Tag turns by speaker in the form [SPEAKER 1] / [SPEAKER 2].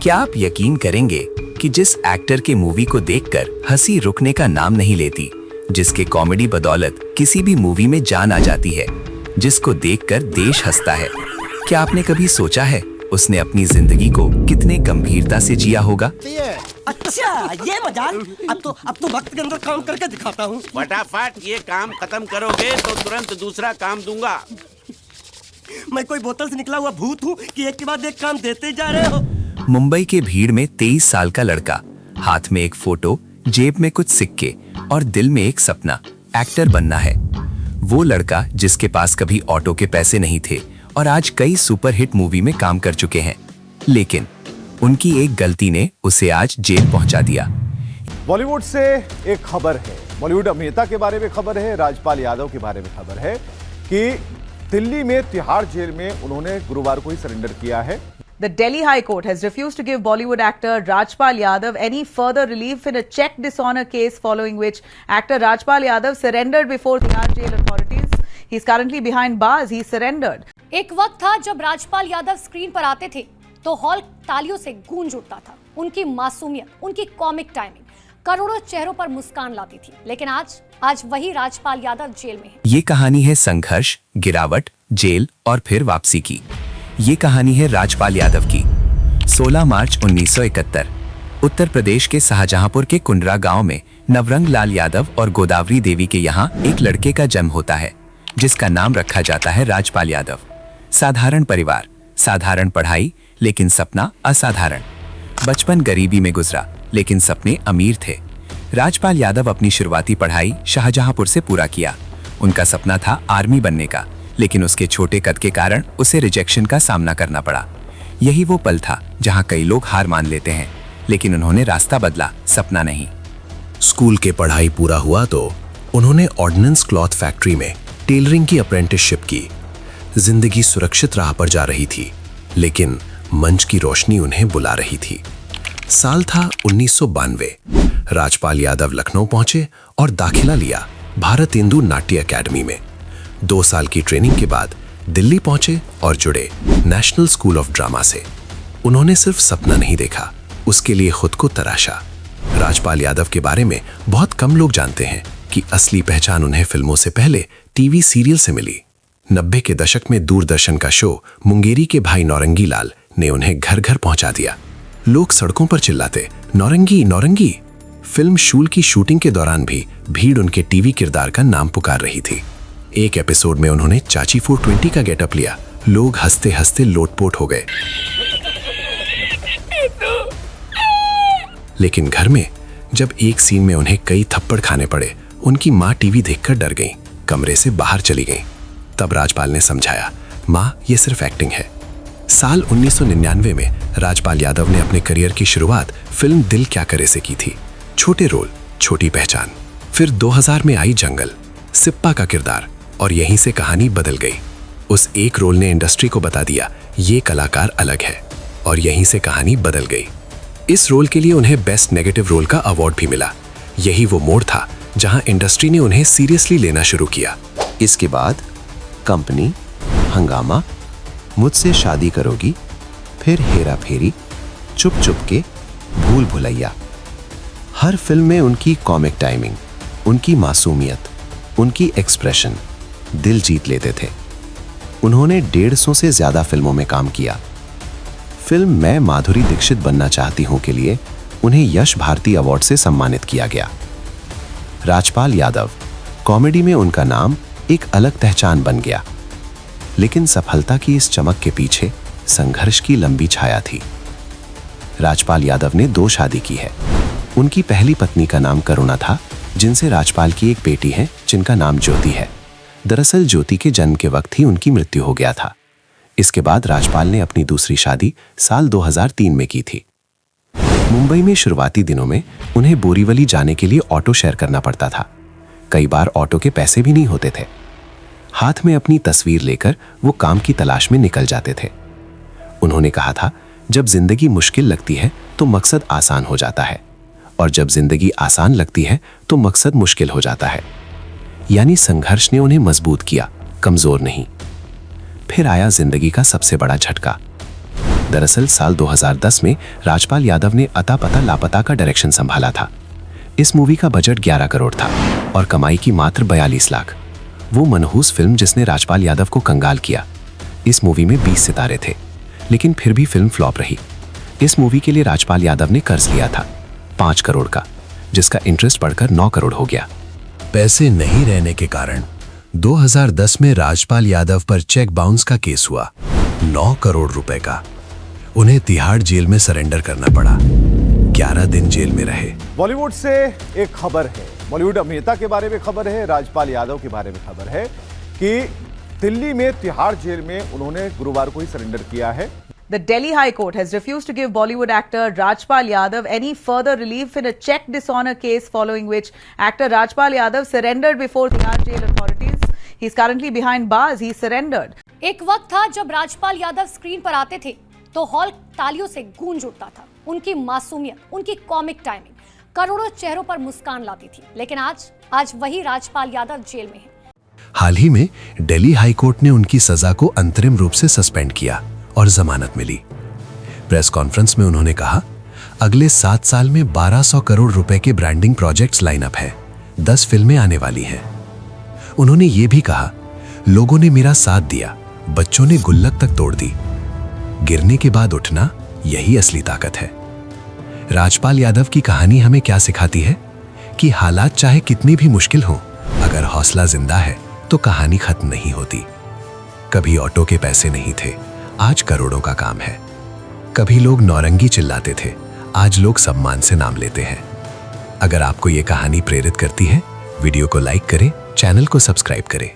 [SPEAKER 1] क्या आप यकीन करेंगे कि जिस एक्टर के मूवी को देखकर हंसी रुकने का नाम नहीं लेती, जिसके कॉमेडी बदौलत किसी भी मूवी में जान आ जाती है, जिसको देखकर देश हंसता है, क्या आपने कभी सोचा है उसने अपनी जिंदगी को कितने गंभीरता से जिया होगा?
[SPEAKER 2] अच्छा ये मजाक। अब तो वक्त के अंदर काम करके दिखाता हूँ।
[SPEAKER 3] फटाफट ये काम खत्म करोगे तो तुरंत दूसरा काम दूंगा।
[SPEAKER 2] मैं कोई बोतल से निकला हुआ भूत हूँ कि एक के बाद एक काम देते जा रहे हो।
[SPEAKER 1] मुंबई के भीड़ में 23 साल का लड़का, हाथ में एक फोटो, जेब में कुछ सिक्के और दिल में एक सपना, एक्टर बनना है। वो लड़का जिसके पास कभी ऑटो के पैसे नहीं थे और आज कई सुपरहिट मूवी में काम कर चुके हैं, लेकिन उनकी एक गलती ने उसे आज जेल पहुंचा दिया।
[SPEAKER 4] बॉलीवुड से एक खबर है, बॉलीवुड अभिनेता के बारे में खबर है, राजपाल यादव के बारे में खबर है कि दिल्ली में तिहाड़ जेल में उन्होंने गुरुवार को ही सरेंडर किया है।
[SPEAKER 5] The Delhi High Court has refused to give Bollywood actor Rajpal Yadav any further relief in a check dishonor case following which actor Rajpal Yadav surrendered before Tihar jail authorities. He is currently behind bars. He surrendered.
[SPEAKER 6] एक वक्त था जब Rajpal Yadav screen पर आते थे तो hall तालियों से गूंज उठता था। उनकी मासूमियत, उनकी कॉमिक टाइमिंग करोड़ों चेहरों पर मुस्कान लाती थी, लेकिन आज वही राजपाल यादव जेल में है।
[SPEAKER 1] ये कहानी है संघर्ष, गिरावट, जेल और फिर वापसी की। ये कहानी है राजपाल यादव की। 16 मार्च 1971 उत्तर प्रदेश के शाहजहांपुर के कुंडरा गांव में नवरंग लाल यादव और गोदावरी देवी के यहाँ एक लड़के का जन्म होता है, जिसका नाम रखा जाता है राजपाल यादव। साधारण परिवार, साधारण पढ़ाई, लेकिन सपना असाधारण। बचपन गरीबी में गुजरा, लेकिन सपने अमीर थे। राजपाल यादव अपनी शुरुआती पढ़ाई शाहजहांपुर से पूरा किया। उनका सपना था आर्मी बनने का, लेकिन उसके छोटे कद के कारण उसे रिजेक्शन का सामना करना पड़ा। यही वो पल था जहां कई लोग हार मान लेते हैं, लेकिन उन्होंने रास्ता बदला, सपना नहीं।
[SPEAKER 7] स्कूल के पढ़ाई पूरा हुआ तो उन्होंने ऑर्डिनेंस क्लॉथ फैक्ट्री में टेलरिंग की अप्रेंटिसशिप की। जिंदगी सुरक्षित राह पर जा रही थी, लेकिन मंच की रोशनी उन्हें बुला रही थी। साल था 1992। राजपाल यादव लखनऊ पहुंचे और दाखिला लिया भारतेंदु नाट्य अकेडमी में। 2 साल की ट्रेनिंग के बाद दिल्ली पहुंचे और जुड़े नेशनल स्कूल ऑफ ड्रामा से। उन्होंने सिर्फ सपना नहीं देखा, उसके लिए खुद को तराशा। राजपाल यादव के बारे में बहुत कम लोग जानते हैं कि असली पहचान उन्हें फिल्मों से पहले टीवी सीरियल से मिली। 90 के दशक में दूरदर्शन का शो मुंगेरी के भाई नौरंगी लाल ने उन्हें घर घर पहुंचा दिया। लोग सड़कों पर चिल्लाते, नौरंगी नौरंगी। फिल्म शूल की शूटिंग के दौरान भी भीड़ उनके टीवी किरदार का नाम पुकार रही थी। एक एपिसोड में उन्होंने चाची 420 का गेटअप लिया। लोग हंसते हंसते लोटपोट हो गए। लेकिन घर में जब एक सीन में उन्हें कई थप्पड़ खाने पड़े, उनकी माँ टीवी देखकर डर गईं, कमरे से बाहर चली गईं। तब राजपाल ने समझाया, माँ ये सिर्फ एक्टिंग है। साल 1999 में राजपाल यादव ने अपने करियर की शुरुआत फिल्म दिल क्या करे से की थी। छोटे रोल, छोटी पहचान। फिर 2000 में आई जंगल, सिप्पा का किरदार, और यहीं से कहानी बदल गई। उस एक रोल ने इंडस्ट्री को बता दिया ये कलाकार अलग है, और यहीं से कहानी बदल गई। इस रोल के लिए उन्हें बेस्ट नेगेटिव रोल का अवार्ड भी मिला। यही वो मोड़ था जहां इंडस्ट्री ने उन्हें सीरियसली लेना शुरू किया।
[SPEAKER 8] इसके बाद कंपनी, हंगामा, मुझसे शादी करोगी, फिर हेरा फेरी, चुप चुप के, भूल भुलैया। हर फिल्म में उनकी कॉमिक टाइमिंग, उनकी मासूमियत, उनकी एक्सप्रेशन दिल जीत लेते थे। उन्होंने 150 से ज्यादा फिल्मों में काम किया। फिल्म मैं माधुरी दीक्षित बनना चाहती हूं के लिए उन्हें यश भारती अवार्ड से सम्मानित किया गया। राजपाल यादव, कॉमेडी में उनका नाम एक अलग पहचान बन गया, लेकिन सफलता की इस चमक के पीछे संघर्ष की लंबी छाया थी। राजपाल यादव ने 2 शादी की है। उनकी पहली पत्नी का नाम करुणा था, जिनसे राजपाल की एक बेटी है जिनका नाम ज्योति है। दरअसल ज्योति के जन्म के वक्त ही उनकी मृत्यु हो गया था। इसके बाद राजपाल ने अपनी दूसरी शादी साल 2003 में की थी। मुंबई में शुरुआती दिनों में उन्हें बोरीवली जाने के लिए ऑटो शेयर करना पड़ता था। कई बार ऑटो के पैसे भी नहीं होते थे। हाथ में अपनी तस्वीर लेकर वो काम की तलाश में निकल जाते थे। उन्होंने कहा था, जब जिंदगी मुश्किल लगती है तो मकसद आसान हो जाता है, और जब जिंदगी आसान लगती है तो मकसद मुश्किल हो जाता है। यानी संघर्ष ने उन्हें मजबूत किया, कमजोर नहीं। फिर आया जिंदगी का सबसे बड़ा झटका।
[SPEAKER 7] दरअसल साल 2010 में राजपाल यादव ने अता पता लापता का डायरेक्शन संभाला था। इस मूवी का बजट 11 करोड़ था और कमाई की मात्र 42 लाख। वो मनहूस फिल्म जिसने राजपाल यादव को कंगाल किया। इस मूवी में 20 सितारे थे, लेकिन फिर भी फिल्म फ्लॉप रही। इस मूवी के लिए राजपाल यादव ने कर्ज लिया था 5 करोड़ का, जिसका इंटरेस्ट बढ़कर 9 करोड़ हो गया।
[SPEAKER 9] पैसे नहीं रहने के कारण 2010 में राजपाल यादव पर चेक बाउंस का केस हुआ 9 करोड़ रुपए का। उन्हें तिहाड़ जेल में सरेंडर करना पड़ा। 11 दिन जेल में रहे।
[SPEAKER 4] बॉलीवुड से एक खबर है, बॉलीवुड अभिनेता के बारे में खबर है, राजपाल यादव के बारे में खबर है कि दिल्ली में तिहाड़ जेल में उन्होंने गुरुवार को ही सरेंडर किया है।
[SPEAKER 5] The Delhi High Court has refused to give Bollywood actor Rajpal Yadav any further relief in a check dishonor case following which actor Rajpal Yadav surrendered before Tihar jail authorities. He is currently behind bars. He surrendered.
[SPEAKER 6] एक वक्त था जब Rajpal Yadav screen पर आते थे तो hall तालियों से गूंज उठता था। उनकी मासूमियत, उनकी कॉमिक टाइमिंग करोड़ों चेहरों पर मुस्कान लाती थी। लेकिन आज वही राजपाल यादव जेल में है।
[SPEAKER 9] हाल ही में दिल्ली हाई कोर्ट ने उनकी सजा को अंतरिम रूप से सस्पेंड किया और जमानत मिली। प्रेस कॉन्फ्रेंस में उन्होंने कहा, अगले 7 साल में 1200 करोड़ रुपए के ब्रांडिंग प्रोजेक्ट्स लाइनअप है, 10 फिल्में आने वाली हैं। उन्होंने ये भी कहा, लोगों ने मेरा साथ दिया, बच्चों ने गुल्लक तक तोड़ दी। गिरने के बाद उठना, यही असली ताकत है। राजपाल यादव की कहानी हमें क्या सिखाती है कि हालात चाहे कितनी भी मुश्किल हो, अगर हौसला जिंदा है तो कहानी खत्म नहीं होती। कभी ऑटो के पैसे नहीं थे, आज करोड़ों का काम है। कभी लोग नौरंगी चिल्लाते थे, आज लोग सम्मान से नाम लेते हैं। अगर आपको ये कहानी प्रेरित करती है, वीडियो को लाइक करें, चैनल को सब्सक्राइब करें।